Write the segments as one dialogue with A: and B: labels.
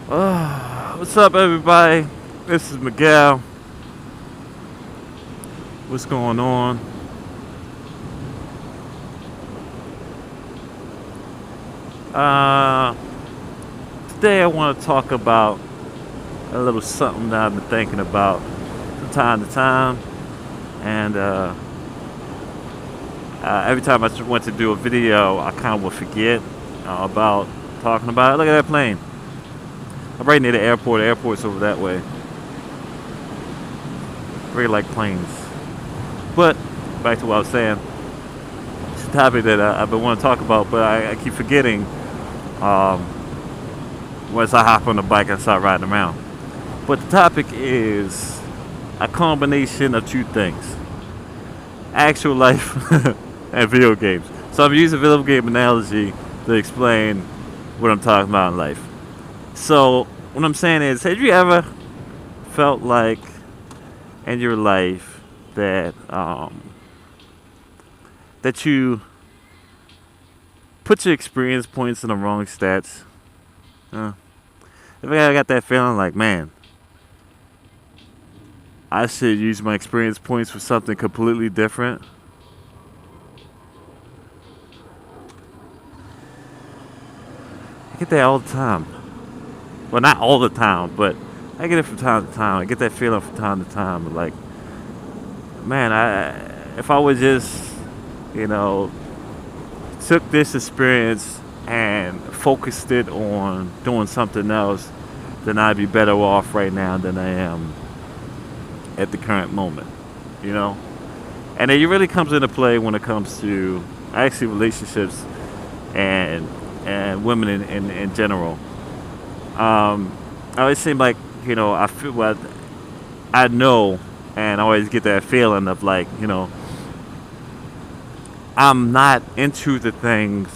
A: What's up, everybody? This is Miguel. What's going on? Uh, Today I want to talk about a little something that I've been thinking about from time to time, and every time I went to do a video, I kind of would forget about talking about it. Look at that plane. I'm right near the airport. The airport's over that way. Really like planes. But back to what I was saying. It's a topic that I've been wanting to talk about, but I keep forgetting um, once I hop on the bike and start riding around. But the topic is a combination of two things: actual life and video games. So I'm using a video game analogy to explain what I'm talking about in life. So what I'm saying is, have you ever felt like in your life that you put your experience points in the wrong stats? If I got that feeling like, man, I should use my experience points for something completely different. I get that all the time. Well, not all the time, but I get it from time to time. I get that feeling from time to time. Like, man, if I would just, you know, took this experience and focused it on doing something else, then I'd be better off right now than I am at the current moment. You know, and it really comes into play when it comes to actually relationships and women in general. I always seem like, I feel what I know, and I always get that feeling of like, I'm not into the things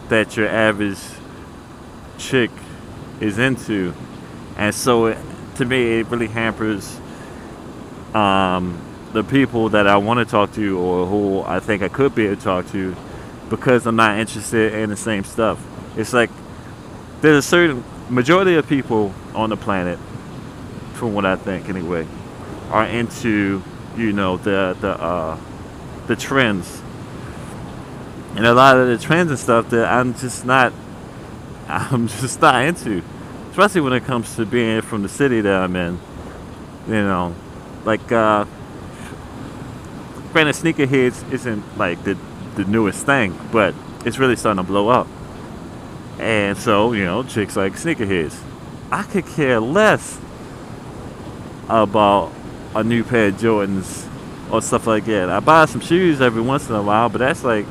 A: that your average chick is into, and so to me it really hampers the people that I want to talk to or who I think I could be able to talk to, because I'm not interested in the same stuff. It's like there's a certain majority of people on the planet, from what I think anyway, are into the trends, and a lot of the trends and stuff that I'm just not into, especially when it comes to being from the city that I'm in. You know, like granted, sneakerheads isn't like the newest thing, but it's really starting to blow up. And so, chicks like sneakerheads. I could care less about a new pair of Jordans or stuff like that. I buy some shoes every once in a while, but that's like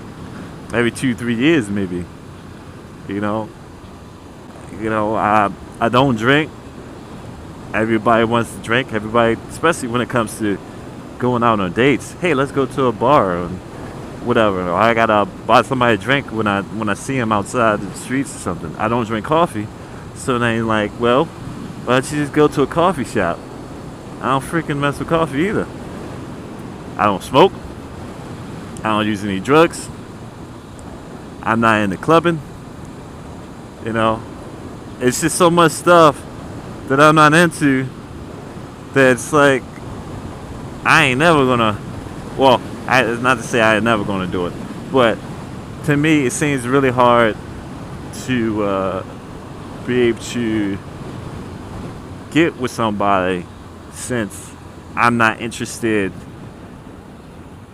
A: every 2, 3 years maybe. You know, I don't drink. Everybody wants to drink. Everybody, especially when it comes to going out on dates. Hey, let's go to a bar and whatever. Or I gotta buy somebody a drink when I see him outside the streets or something. I don't drink coffee, so they like, well, why don't you just go to a coffee shop? I don't freaking mess with coffee either. I don't smoke. I don't use any drugs. I'm not into clubbing. You know, it's just so much stuff that I'm not into that's like I ain't never gonna. Well, it's not to say I ain't never gonna do it, but to me, it seems really hard to be able to get with somebody since I'm not interested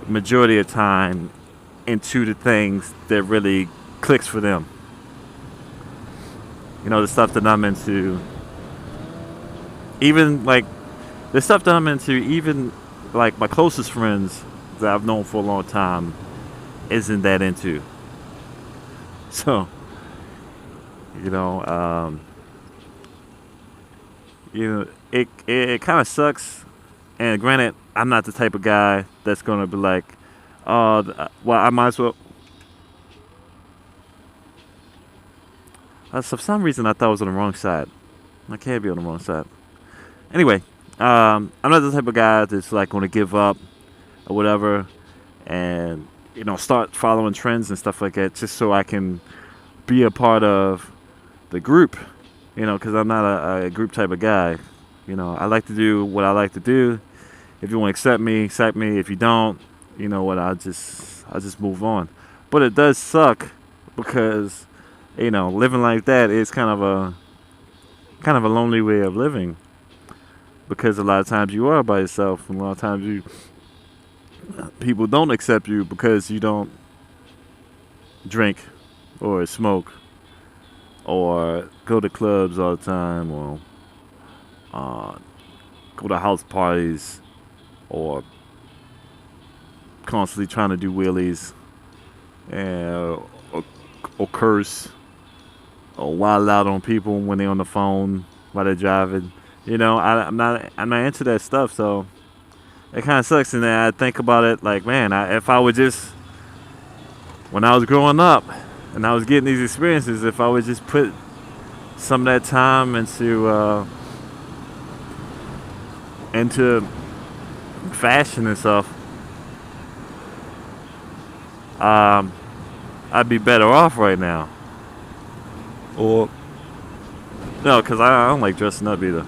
A: majority of the time into the things that really clicks for them. The stuff that I'm into, even like the stuff that I'm into, even like my closest friends that I've known for a long time isn't that into. So, you know, um, it kind of sucks. And granted, I'm not the type of guy that's gonna be like, well, I might as well. For some reason, I thought I was on the wrong side. I can't be on the wrong side. Anyway, I'm not the type of guy that's like going to give up or whatever, and start following trends and stuff like that just so I can be a part of the group. Because I'm not a group type of guy. I like to do what I like to do. If you want to accept me, accept me. If you don't, you know what? I'll just move on. But it does suck because living like that is kind of a lonely way of living because a lot of times you are by yourself, and a lot of times people don't accept you because you don't drink or smoke or go to clubs all the time or uh, go to house parties or constantly trying to do wheelies and or curse or wild out on people when they're on the phone while they're driving. I'm not into that stuff, so it kind of sucks. And then I think about it like, man, if I would just when I was growing up and I was getting these experiences, if I would just put some of that time into fashion and stuff, um, I'd be better off right now. Or no, because I don't like dressing up either.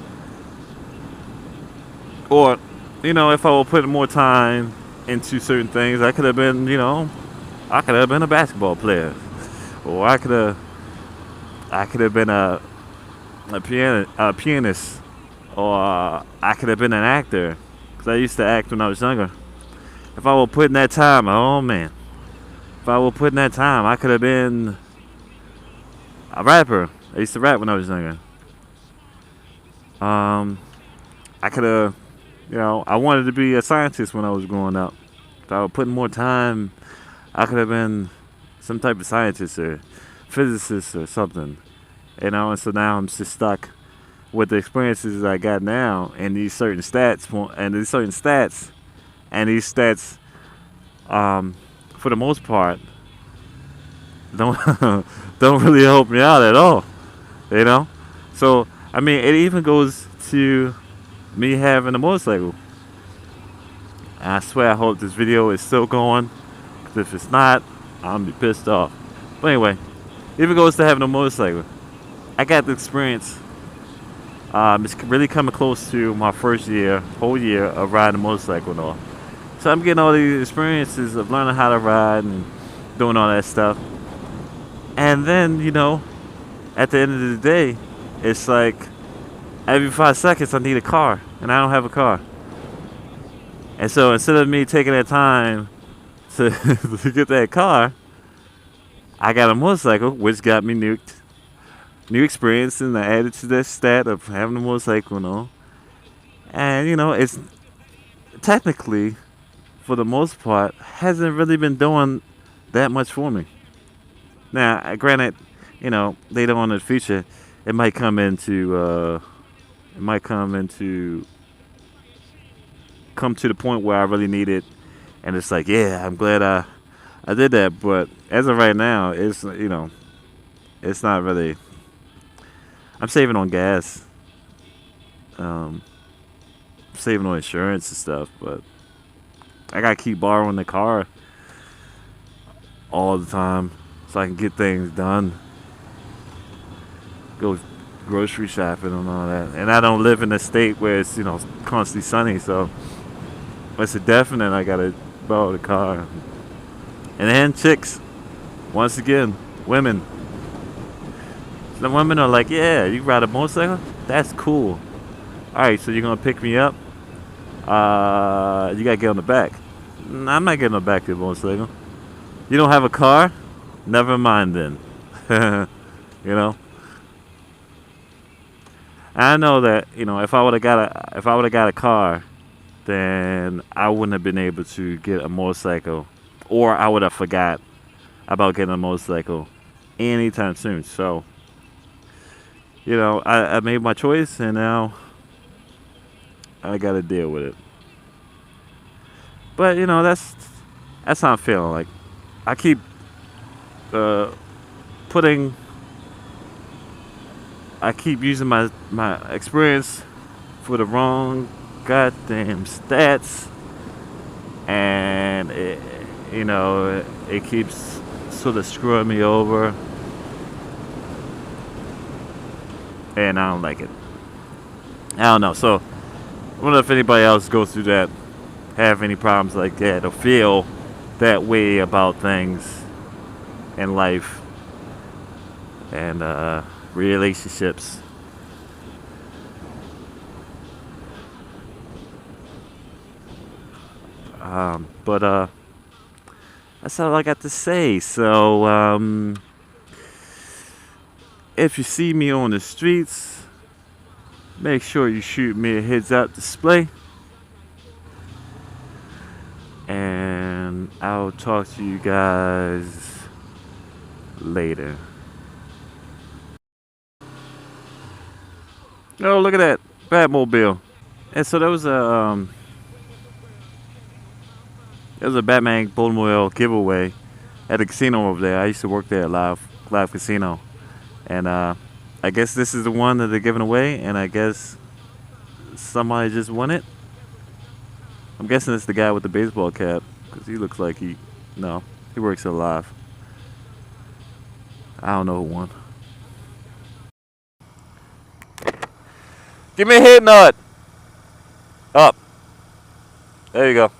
A: Or if I would put more time into certain things, I could have been a basketball player, or I could have been a pianist, or I could have been an actor, because I used to act when I was younger. If I were putting that time, oh man, if I were putting that time, I could have been a rapper. I used to rap when I was younger. Um, I could have, I wanted to be a scientist when I was growing up. If I were putting more time, I could have been some type of scientist or physicist or something. And so now I'm just stuck with the experiences I got now and these certain stats and these stats, for the most part, don't don't really help me out at all. You know, so I mean, it even goes to me having a motorcycle. And I swear, I hope this video is still going. Because if it's not, I'm gonna be pissed off. But anyway, even goes to having a motorcycle. I got the experience. It's really coming close to my whole year of riding a motorcycle and all. So I'm getting all these experiences of learning how to ride and doing all that stuff. And then, at the end of the day, it's like every 5 seconds I need a car, and I don't have a car. And so instead of me taking that time to, to get that car, I got a motorcycle, which got me new experience, and I added to that stat of having a motorcycle and all. And it's technically, for the most part, hasn't really been doing that much for me. Now, granted, later on in the future, it might come into, it might come to the point where I really need it, and it's like, yeah, I'm glad I did that. But as of right now, it's not really. I'm saving on gas, um, saving on insurance and stuff, but I gotta keep borrowing the car all the time so I can get things done, go grocery shopping and all that. And I don't live in a state where it's constantly sunny, so it's a definite I gotta borrow the car. And then chicks, once again, women. The women are like, yeah, you ride a motorcycle? That's cool. Alright, so you're gonna pick me up? You gotta get on the back. Nah, I'm not getting on the back of the motorcycle. You don't have a car? Never mind then. you know? I know that, if I would have got a car, then I wouldn't have been able to get a motorcycle, or I would have forgot about getting a motorcycle anytime soon. So, I made my choice, and now I got to deal with it. But that's how I'm feeling. Like I keep uh, putting, I keep using my experience for the wrong goddamn stats, and it keeps sort of screwing me over. and I don't like it. I don't know. So I wonder if anybody else goes through that, have any problems like that, or feel that way about things in life and relationships. But that's all I got to say. So if you see me on the streets, make sure you shoot me a heads up display. And I'll talk to you guys later. Oh, look at that Batmobile! And so there was a Batman Batmobile giveaway at a casino over there. I used to work there, live casino, and I guess this is the one that they're giving away, and I guess somebody just won it. I'm guessing it's the guy with the baseball cap because he looks like no, he works at Live. I don't know who won. Give me a head nod. Up. There you go.